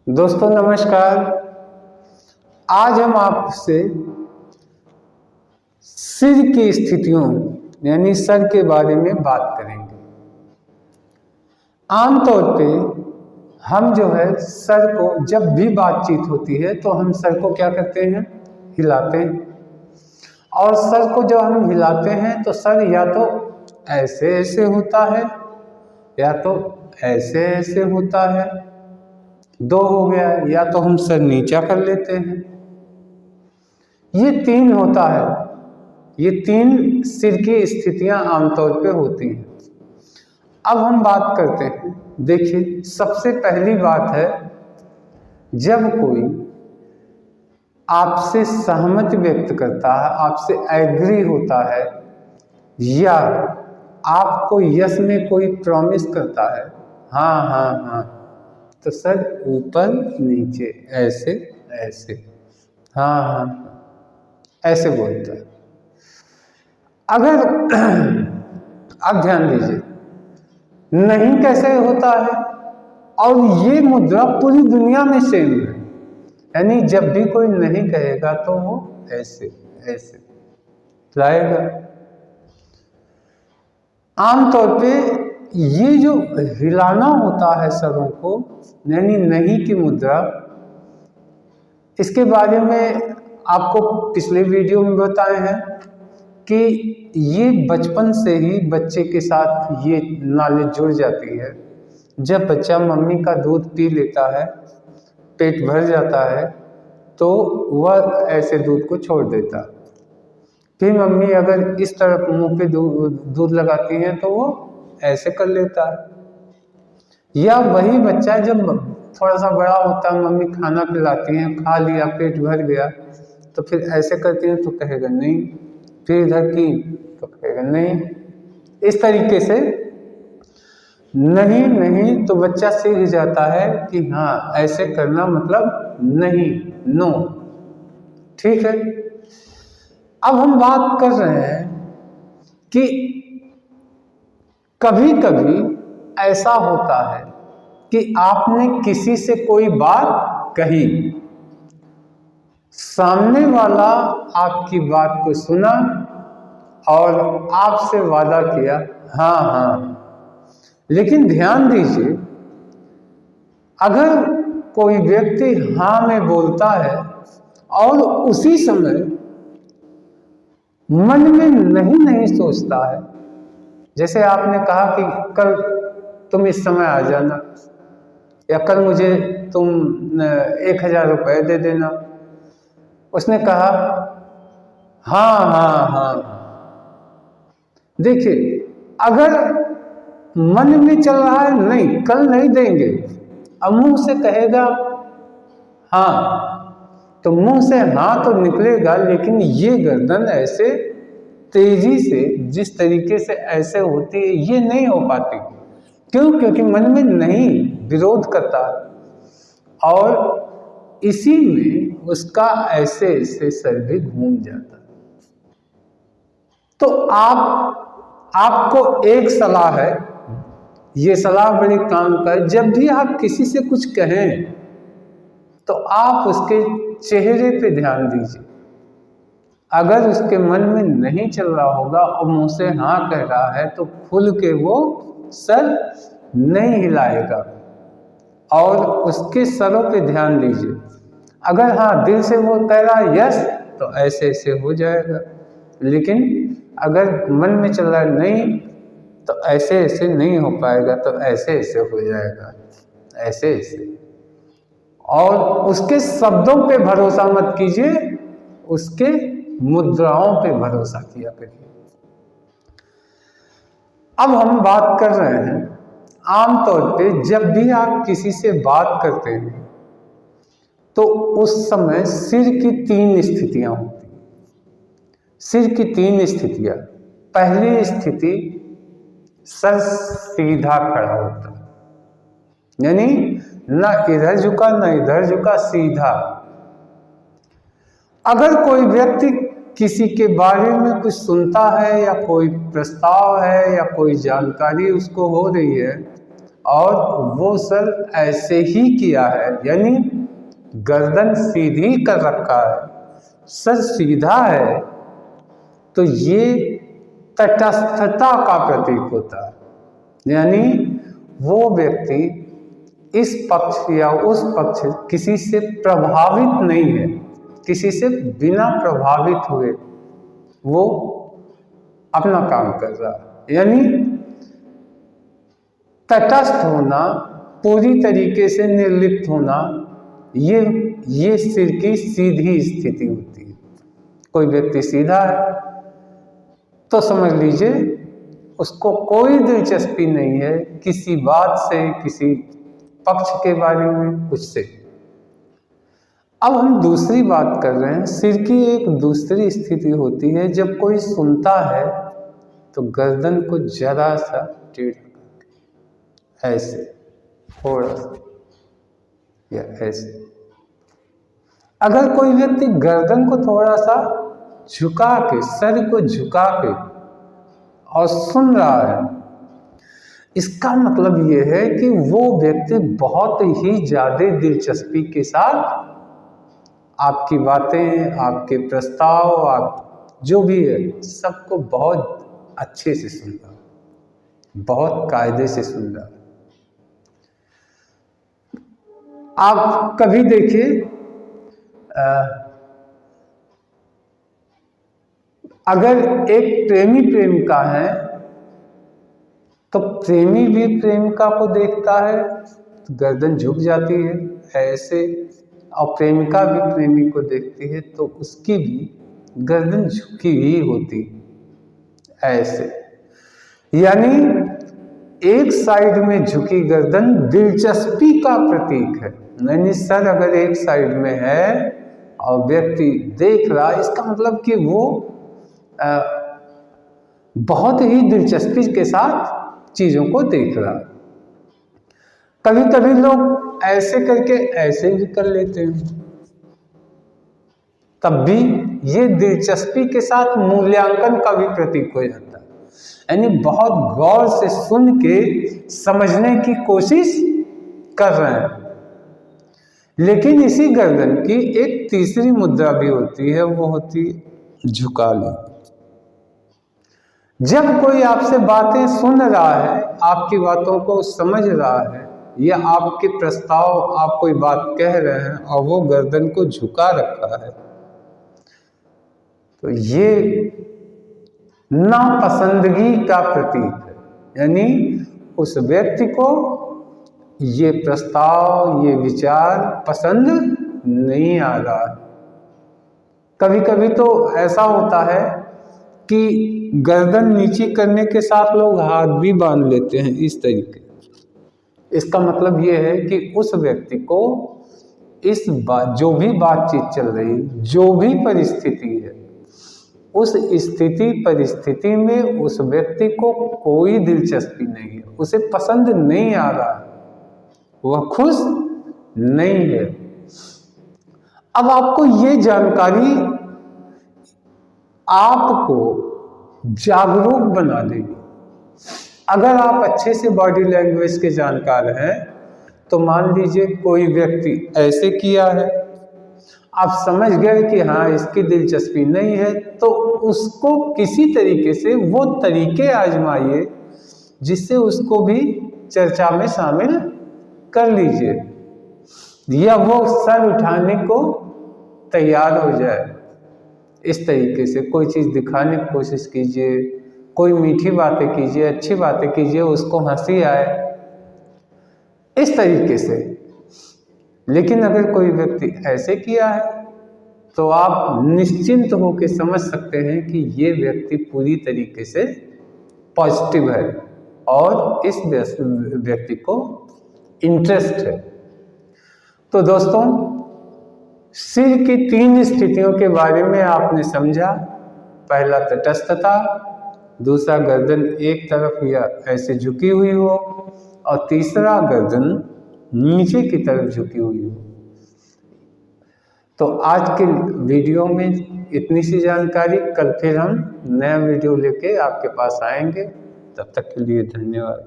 दोस्तों नमस्कार। आज हम आपसे सिर की स्थितियों यानी सर के बारे में बात करेंगे। आमतौर पे हम जो है सर को जब भी बातचीत होती है तो हम सर को क्या करते हैं, हिलाते हैं। और सर को जब हम हिलाते हैं तो सर या तो ऐसे ऐसे होता है या तो ऐसे ऐसे होता है। दो हो गया, या तो हम सर नीचा कर लेते हैं। ये तीन होता है, ये तीन सिर की स्थितियां आमतौर पे होती हैं। अब हम बात करते हैं। देखिए, सबसे पहली बात है, जब कोई आपसे सहमति व्यक्त करता है, आपसे एग्री होता है, या आपको यस में कोई प्रॉमिस करता है, हाँ हाँ हाँ, तो सर ऊपर नीचे ऐसे ऐसे, हाँ हाँ ऐसे बोलता है। अगर अब ध्यान दीजिए, नहीं कैसे होता है, और ये मुद्रा पूरी दुनिया में सेम है। यानी जब भी कोई नहीं कहेगा तो वो ऐसे ऐसे लाएगा। आमतौर पे ये जो हिलाना होता है सरों को, यानी नहीं की मुद्रा, इसके बारे में आपको पिछले वीडियो में बताए हैं कि ये बचपन से ही बच्चे के साथ ये नॉलेज जुड़ जाती है। जब बच्चा मम्मी का दूध पी लेता है, पेट भर जाता है, तो वह ऐसे दूध को छोड़ देता है। फिर मम्मी अगर इस तरफ मुंह पे दूध लगाती है तो वो ऐसे कर लेता है। या वही बच्चा जब थोड़ा सा बड़ा होता है, मम्मी खाना खिलाती हैं, खा लिया, पेट भर गया, तो फिर ऐसे करती हैं तो कहेगा नहीं, फिर इधर की तो कहेगा नहीं। इस तरीके से नहीं नहीं तो बच्चा सीख जाता है कि हाँ, ऐसे करना मतलब नहीं, नो। ठीक है। अब हम बात कर रहे हैं कि कभी कभी ऐसा होता है कि आपने किसी से कोई बात कही, सामने वाला आपकी बात को सुना और आपसे वादा किया, हाँ हाँ। लेकिन ध्यान दीजिए, अगर कोई व्यक्ति हाँ में बोलता है और उसी समय मन में नहीं नहीं सोचता है, जैसे आपने कहा कि कल तुम इस समय आ जाना, या कल मुझे तुम 1000 रुपये दे देना, उसने कहा हाँ हाँ हाँ। देखिए, अगर मन में चल रहा है नहीं, कल नहीं देंगे, अब मुंह से कहेगा हाँ, तो मुंह से हाँ तो निकलेगा, लेकिन ये गर्दन ऐसे तेजी से जिस तरीके से ऐसे होती है, ये नहीं हो पाती। क्यों? क्योंकि मन में नहीं विरोध करता, और इसी में उसका ऐसे ऐसे सर भी घूम जाता। तो आपको एक सलाह है, ये सलाह बड़ी काम का है। जब भी आप किसी से कुछ कहें तो आप उसके चेहरे पे ध्यान दीजिए। अगर उसके मन में नहीं चल रहा होगा और मुंह से हाँ कह रहा है तो खुल के वो सर नहीं हिलाएगा, और उसके सरों पे ध्यान दीजिए। अगर हाँ दिल से वो कह रहा है यस, तो ऐसे ऐसे हो जाएगा। लेकिन अगर मन में चल रहा है नहीं, तो ऐसे ऐसे नहीं हो पाएगा, तो ऐसे ऐसे हो जाएगा, ऐसे ऐसे। और उसके शब्दों पे भरोसा मत कीजिए, उसके मुद्राओं पे भरोसा किया करिए। अब हम बात कर रहे हैं, आमतौर पे जब भी आप किसी से बात करते हैं तो उस समय सिर की 3 स्थितियां होती हैं। सिर की 3 स्थितियां। पहली स्थिति, सर सीधा खड़ा होता है, यानी ना इधर झुका ना इधर झुका, सीधा। अगर कोई व्यक्ति किसी के बारे में कुछ सुनता है, या कोई प्रस्ताव है, या कोई जानकारी उसको हो रही है, और वो सर ऐसे ही किया है, यानी गर्दन सीधी कर रखा है, सर सीधा है, तो ये तटस्थता का प्रतीक होता है। यानी वो व्यक्ति इस पक्ष या उस पक्ष किसी से प्रभावित नहीं है, किसी से बिना प्रभावित हुए वो अपना काम कर रहा है। यानी तटस्थ होना, पूरी तरीके से निर्लिप्त होना, ये सिर की सीधी स्थिति होती है। कोई व्यक्ति सीधा है तो समझ लीजिए उसको कोई दिलचस्पी नहीं है किसी बात से, किसी पक्ष के बारे में, कुछ से। अब हम दूसरी बात कर रहे हैं। सिर की एक दूसरी स्थिति होती है, जब कोई सुनता है तो गर्दन को जरा सा टेढ़ा करके, ऐसे थोड़ा सा या ऐसे। अगर कोई व्यक्ति गर्दन को थोड़ा सा झुका के, सर को झुका के और सुन रहा है, इसका मतलब ये है कि वो व्यक्ति बहुत ही ज्यादा दिलचस्पी के साथ आपकी बातें, आपके प्रस्ताव, आप जो भी है सबको बहुत अच्छे से सुन रहा है, बहुत कायदे से सुन रहा है। आप कभी देखिए, अगर एक प्रेमी प्रेमिका है तो प्रेमी भी प्रेमिका को देखता है तो गर्दन झुक जाती है ऐसे, और प्रेमिका भी प्रेमी को देखती है तो उसकी भी गर्दन झुकी हुई होती ऐसे। यानी एक साइड में झुकी गर्दन दिलचस्पी का प्रतीक है। यानी सर अगर एक साइड में है और व्यक्ति देख रहा, इसका मतलब कि वो बहुत ही दिलचस्पी के साथ चीजों को देख रहा। कभी कभी लोग ऐसे करके ऐसे भी कर लेते हैं, तब भी ये दिलचस्पी के साथ मूल्यांकन का भी प्रतीक हो जाता है। यानी बहुत गौर से सुन के समझने की कोशिश कर रहे हैं। लेकिन इसी गर्दन की एक तीसरी मुद्रा भी होती है, वो होती है झुका ली। जब कोई आपसे बातें सुन रहा है, आपकी बातों को समझ रहा है, या आपके प्रस्ताव, आप कोई बात कह रहे हैं और वो गर्दन को झुका रखा है, तो ये नापसंदगी का प्रतीक है। यानी उस व्यक्ति को ये प्रस्ताव, ये विचार पसंद नहीं आ रहा। कभी कभी तो ऐसा होता है कि गर्दन नीचे करने के साथ लोग हाथ भी बांध लेते हैं इस तरीके। इसका मतलब ये है कि उस व्यक्ति को इस बात, जो भी बातचीत चल रही, जो भी परिस्थिति है, उस स्थिति परिस्थिति में उस व्यक्ति को कोई दिलचस्पी नहीं है, उसे पसंद नहीं आ रहा, वह खुश नहीं है। अब आपको ये जानकारी आपको जागरूक बना देगी। अगर आप अच्छे से बॉडी लैंग्वेज के जानकार हैं तो मान लीजिए कोई व्यक्ति ऐसे किया है, आप समझ गए कि हाँ इसकी दिलचस्पी नहीं है, तो उसको किसी तरीके से वो तरीके आजमाइए जिससे उसको भी चर्चा में शामिल कर लीजिए, या वो सर उठाने को तैयार हो जाए। इस तरीके से कोई चीज़ दिखाने की कोशिश कीजिए, कोई मीठी बातें कीजिए, अच्छी बातें कीजिए, उसको हंसी आए, इस तरीके से। लेकिन अगर कोई व्यक्ति ऐसे किया है तो आप निश्चिंत होकर समझ सकते हैं कि ये व्यक्ति पूरी तरीके से पॉजिटिव है और इस व्यक्ति को इंटरेस्ट है। तो दोस्तों, सिर की 3 स्थितियों के बारे में आपने समझा। पहला तटस्थता, दूसरा गर्दन एक तरफ या ऐसे झुकी हुई हो, और तीसरा गर्दन नीचे की तरफ झुकी हुई हो। तो आज के वीडियो में इतनी सी जानकारी। कल फिर हम नया वीडियो लेके आपके पास आएंगे। तब तक के लिए धन्यवाद।